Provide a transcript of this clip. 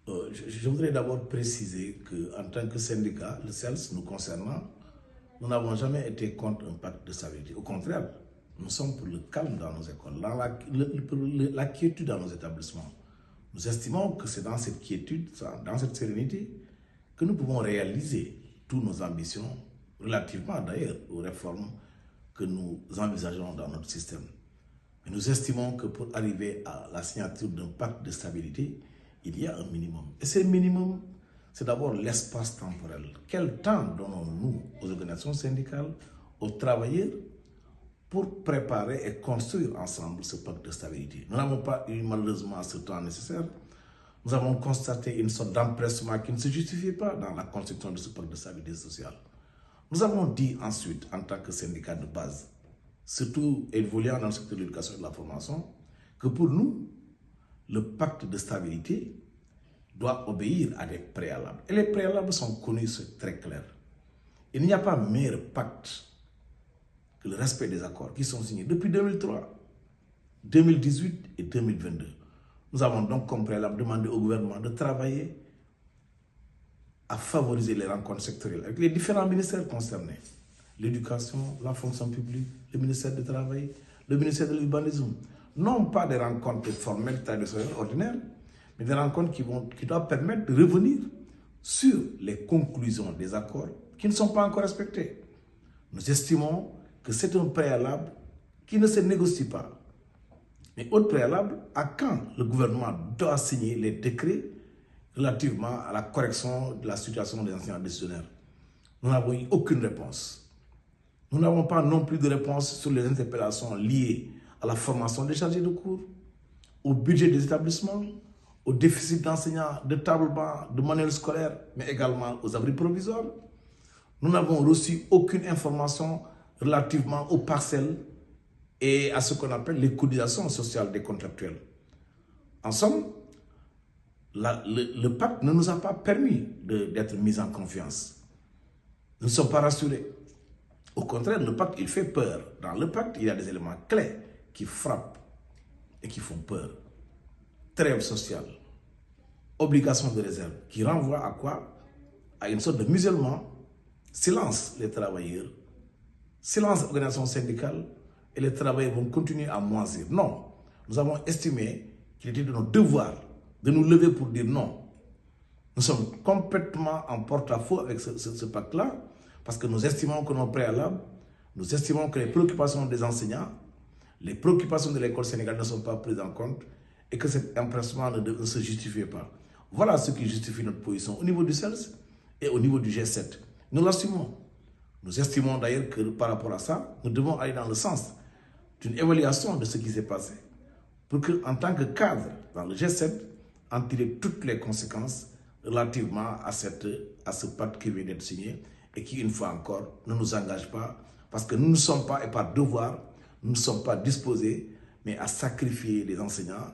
Je voudrais d'abord préciser qu'en tant que syndicat, le CELS, nous concernant, nous n'avons jamais été contre un pacte de stabilité. Au contraire, nous sommes pour le calme dans nos écoles, pour la quiétude dans nos établissements. Nous estimons que c'est dans cette quiétude, dans cette sérénité, que nous pouvons réaliser toutes nos ambitions, relativement d'ailleurs aux réformes que nous envisageons dans notre système. Mais nous estimons que pour arriver à la signature d'un pacte de stabilité, il y a un minimum. Et ce minimum, c'est d'abord l'espace temporel. Quel temps donnons-nous aux organisations syndicales, aux travailleurs, pour préparer et construire ensemble ce pacte de stabilité? Nous n'avons pas eu malheureusement ce temps nécessaire. Nous avons constaté une sorte d'empressement qui ne se justifiait pas dans la construction de ce pacte de stabilité sociale. Nous avons dit ensuite, en tant que syndicat de base, surtout évoluant dans le secteur de l'éducation et de la formation, que pour nous, le pacte de stabilité doit obéir à des préalables. Et les préalables sont connus, c'est très clair. Il n'y a pas meilleur pacte que le respect des accords qui sont signés depuis 2003, 2018 et 2022. Nous avons donc comme préalable demandé au gouvernement de travailler à favoriser les rencontres sectorielles avec les différents ministères concernés. L'éducation, la fonction publique, le ministère du Travail, le ministère de l'Urbanisme. Non pas des rencontres formelles, traditionnelles, ordinaires, mais des rencontres qui doivent permettre de revenir sur les conclusions des accords qui ne sont pas encore respectés. Nous estimons que c'est un préalable qui ne se négocie pas. Mais autre préalable, à quand le gouvernement doit signer les décrets relativement à la correction de la situation des enseignants décisionnaires? Nous n'avons eu aucune réponse. Nous n'avons pas non plus de réponse sur les interpellations liées à la formation des chargés de cours, au budget des établissements, au déficit d'enseignants, de tables-bancs, de manuels scolaires, mais également aux abris provisoires. Nous n'avons reçu aucune information relativement aux parcelles et à ce qu'on appelle les cotisations sociales des contractuels. En somme, le pacte ne nous a pas permis d'être mis en confiance. Nous ne sommes pas rassurés. Au contraire, le pacte, il fait peur. Dans le pacte, il y a des éléments clés qui frappent et qui font peur. Trêve sociale, obligation de réserve, qui renvoie à quoi? À une sorte de musulman. Silence les travailleurs, silence l'organisation syndicale, et les travailleurs vont continuer à moisir. Non, nous avons estimé qu'il était de notre devoir de nous lever pour dire non. Nous sommes complètement en porte-à-faux avec ce pacte-là, parce que nous estimons que nos préalables, nous estimons que les préoccupations des enseignants, les préoccupations de l'école sénégalaise ne sont pas prises en compte et que cet empressement ne se justifie pas. Voilà ce qui justifie notre position au niveau du CELS et au niveau du G7. Nous l'assumons. Nous estimons d'ailleurs que par rapport à ça, nous devons aller dans le sens d'une évaluation de ce qui s'est passé pour qu'en tant que cadre dans le G7, en tirer toutes les conséquences relativement à ce pacte qui vient d'être signé et qui, une fois encore, ne nous engage pas parce que nous ne sommes pas, et par devoir, nous ne sommes pas disposés, mais à sacrifier les enseignants